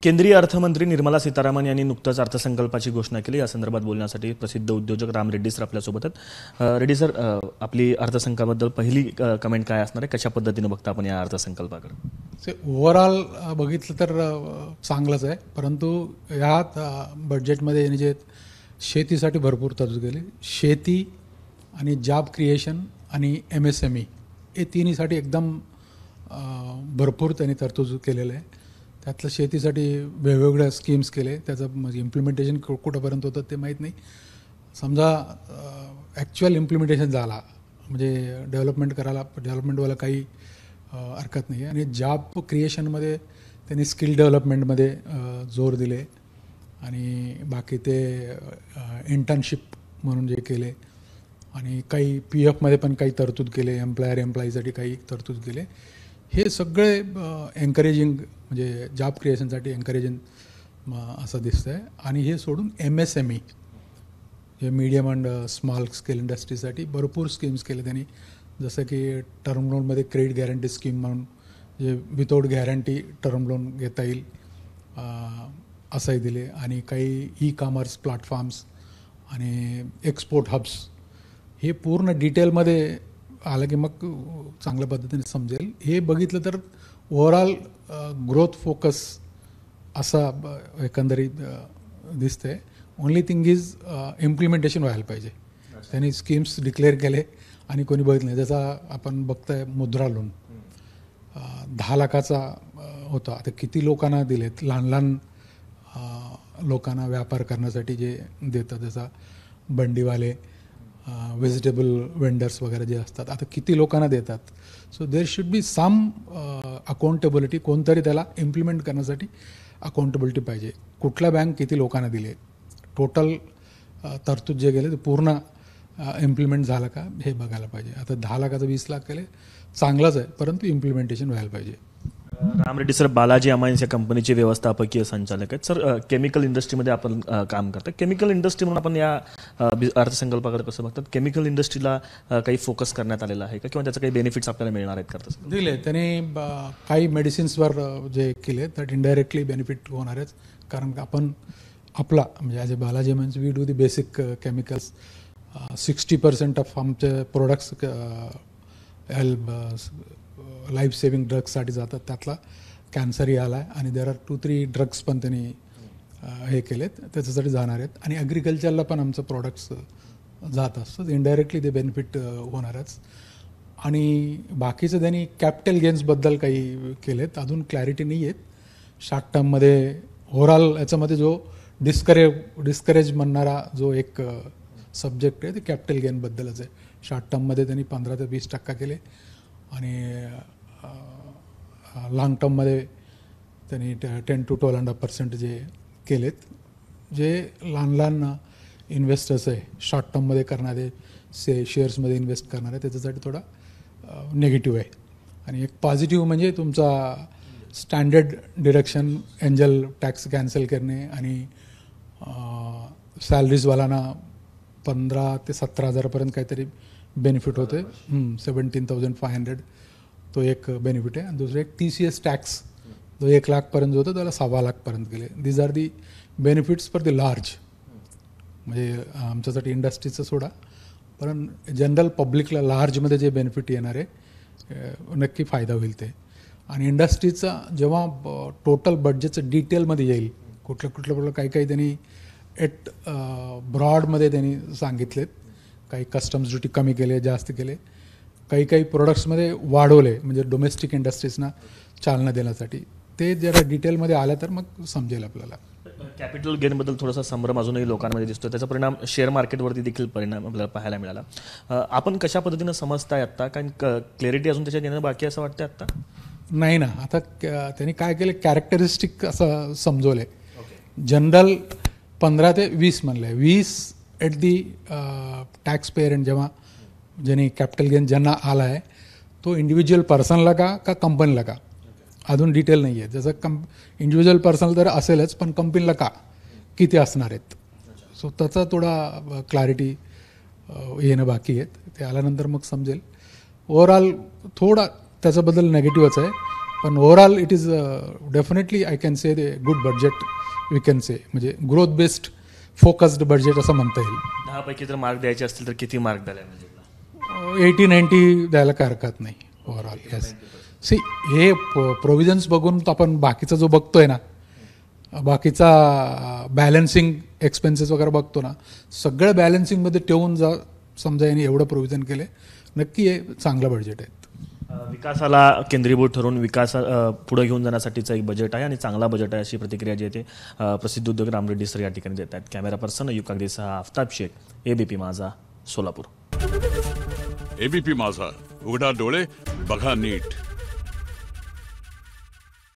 केंद्रीय अर्थमंत्री निर्मला सीतारामन यांनी नुकताच अर्थसंकल्पाची घोषणा केली। या संदर्भात बोलण्यासाठी प्रसिद्ध उद्योजक राम रेड्डी सर आपल्यासोबत आहेत। रेड्डी सर, आपली अर्थसंकल्पाबद्दल पहिली कमेंट काय असणार आहे? कशा पद्धतीने बघता आपण या अर्थसंकल्पाकडे? ओव्हरऑल बघितलं तर चांगलंच आहे, परंतु ह्यात बजेटमध्ये यांनी जे शेतीसाठी भरपूर तरतूद केली, शेती आणि जॉब क्रिएशन आणि MSME हे तिन्हीसाठी एकदम भरपूर त्यांनी तरतूद केलेलं आहे। त्यातलं शेतीसाठी वेगवेगळ्या स्कीम्स केले, त्याचं म्हणजे इम्प्लिमेंटेशन कुठंपर्यंत होतं ते माहीत नाही। समजा ॲक्च्युअल इम्प्लिमेंटेशन झाला म्हणजे डेव्हलपमेंटवाला काही हरकत नाही आहे। आणि जॉब क्रिएशनमध्ये त्यांनी स्किल डेव्हलपमेंटमध्ये जोर दिले आणि बाकी ते इंटर्नशिप म्हणून जे केले आणि काही PFमध्ये पण काही तरतूद केले, एम्प्लॉईसाठी काही तरतूद केले। हे सगळे एन्करेजिंग म्हणजे जॉब क्रिएशनसाठी एन्करेजिंग असं दिसतं आहे। आणि हे सोडून MSME हे मीडियम अँड स्मॉल स्केल इंडस्ट्रीसाठी भरपूर स्कीम्स केले त्यांनी, जसं की टर्म लोनमध्ये क्रेडिट गॅरंटी स्कीम म्हणून जे विदाऊट गॅरंटी टर्म लोन घेता येईल असंही दिले। आणि काही ई-कॉमर्स प्लॅटफॉर्म्स आणि एक्सपोर्ट हब्स हे पूर्ण डिटेलमध्ये आलं की मग चांगल्या पद्धतीने समजेल। हे बघितलं तर ओव्हरऑल ग्रोथ फोकस असा एकंदरीत दिसतंय। ओनली थिंग इज इम्प्लिमेंटेशन व्हायला पाहिजे। त्यांनी स्कीम्स डिक्लेअर केले आणि कोणी बघितलं नाही। जसा आपण बघताय मुद्रा लोन 10 लाखाचा होता, आता किती लोकांना दिलेत, लहान लहान लोकांना व्यापार करण्यासाठी जे देतात, जसा बंडीवाले व्हेजिटेबल वेंडर्स वगैरे जे असतात, आता किती लोकांना देतात। So there should be some accountability, कोणतरी त्याला इम्प्लिमेंट करण्यासाठी अकाउंटेबिलिटी पाहिजे। कुठला बँक किती लोकांना दिले, टोटल तरतूद जे गेले ते पूर्ण इम्प्लिमेंट झालं का हे बघायला पाहिजे। आता 10 लाखाचं 20 लाख केले, चांगलंच आहे, परंतु इम्प्लिमेंटेशन व्हायला पाहिजे। राम रेड्डी सर बालाजी अमाइन्स या कंपनीचे व्यवस्थापकीय संचालक आहेत। सर, केमिकल इंडस्ट्रीमध्ये आपण काम करता, केमिकल इंडस्ट्री म्हणून आपण या अर्थसंकल्पाकडे कसं बघतात? केमिकल इंडस्ट्रीला काही फोकस करण्यात आलेला आहे का, किंवा त्याचे काही बेनिफिट्स आपल्याला मिळणार आहेत का? दिले त्यांनी काही मेडिसिन्सवर जे केले तर इनडायरेक्टली बेनिफिट होणार आहेत, कारण आपण आपला म्हणजे as a Balaji amines we do the basic chemicals. 60% of आमचे प्रोडक्ट्स लाईफ सेविंग ड्रग्ससाठी जातात, त्यातला कॅन्सरही आला आहे आणि देर आर 2-3 ड्रग्स पण त्यांनी हे केलेत, त्याच्यासाठी जाणार आहेत। आणि ॲग्रिकल्चरला पण आमचं प्रोडक्ट्स जात असतात, इनडायरेक्टली ते बेनिफिट होणारच। आणि बाकीचं त्यांनी कॅपिटल गेन्सबद्दल काही केलेत, अजून क्लॅरिटी नाही आहेत। शॉर्ट टर्ममध्ये ओव्हरऑल याच्यामध्ये जो डिस्करेज म्हणणारा जो एक सब्जेक्ट आहे ते कॅपिटल गेनबद्दलच आहे। शॉर्ट टर्ममध्ये त्यांनी 15 ते 20% केले आणि लाँग टर्ममध्ये त्यांनी 10 to 12.5% जे केलेत। जे लहान लहान इन्व्हेस्टर्स आहे, शॉर्ट टर्ममध्ये करणारे, शेअर्समध्ये इन्व्हेस्ट करणारे, त्याच्यासाठी थोडा निगेटिव्ह आहे। आणि एक पॉझिटिव्ह म्हणजे तुमचा standard deduction, angel tax cancel करणे आणि सॅलरीजवाल्यांना 15,000 ते 17,000पर्यंत काहीतरी बेनिफिट होते, 17,500 तो एक बेनिफिट आहे। आणि दुसरं एक TCS टॅक्स जो 1 लाखपर्यंत होतं त्याला 1.25 लाखपर्यंत गेले। These are the benefits for the large, म्हणजे आमच्यासाठी इंडस्ट्रीचं सोडा, पण जनरल पब्लिकला लार्जमध्ये जे बेनिफिट येणार आहे नक्की फायदा होईल ते। आणि इंडस्ट्रीचा जेव्हा टोटल बजेटचं डिटेलमध्ये येईल, कुठलं काही त्यांनी ब्रॉडमध्ये त्यांनी सांगितलेत, काही कस्टम्स ड्युटी कमी केले, जास्त केले, काही प्रोडक्ट्समध्ये वाढवले, म्हणजे डोमेस्टिक इंडस्ट्रीजना चालना देण्यासाठी। ते जरा डिटेलमध्ये आलं तर मग समजेल आपल्याला। कॅपिटल गेनबद्दल थोडासा संभ्रम अजूनही लोकांमध्ये दिसतो, त्याचा परिणाम शेअर मार्केटवरती देखील परिणाम आपल्याला पाहायला मिळाला। आपण कशा पद्धतीनं समजताय आत्ता, कारण क्लॅरिटी अजून त्याच्यात येणं बाकी असं वाटतं आत्ता? नाही ना, आता त्यांनी काय केलं, कॅरेक्टरिस्टिक असं समजवलं आहे। जनरल 15 ते 20 म्हणलं आहे, 20 ॲट दी टॅक्स पेयर, आणि जेव्हा ज्यांनी कॅपिटल गेन ज्यांना आला आहे तो इंडिव्हिज्युअल पर्सनला का कंपनीला का, अजून डिटेल नाही आहे। जसं इंडिव्हिज्युअल पर्सनल तर असेलच, पण कंपनीला का किती असणार आहेत, सो त्याचा थोडा क्लॅरिटी येणं बाकी आहेत, ते आल्यानंतर मग समजेल। ओव्हरऑल थोडा त्याच्याबद्दल नेगेटिव्हच आहे, पण overall it is definitely I can say the good budget we can say, म्हणजे ग्रोथ बेस्ड फोकस्ड बजेट असं म्हणता येईल. 10 पैकी जर मार्क द्यायचे असतील तर किती मार्क द्यायला म्हणजे 80-90 द्यायला काय हरकत नाही ओव्हरऑल. येस, सी हे प्रोव्हिजन्स बघून आपण बाकीचा जो बघतोय ना, बाकीचा बॅलन्सिंग एक्सपेन्सेस वगैरे बघतो ना, सगळं बॅलन्सिंगमध्ये ठेवून समजा यांनी एवढं प्रोव्हिजन केले, नक्की हे चांगलं बजेट आहे. विकासाला केंद्रीभूत ठरवून विकास पुढे घेऊन जाण्यासाठीचं एक बजेट आहे आणि चांगला बजेट आहे अशी प्रतिक्रिया जी आहे ते प्रसिद्ध उद्योग राम रेड्डी सर या ठिकाणी देत आहेत. कॅमेरा पर्सन युकागदेसह आफताब शेख, एबीपी माझा, सोलापूर. एबीपी माझा, उघडा डोळे बघा नीट.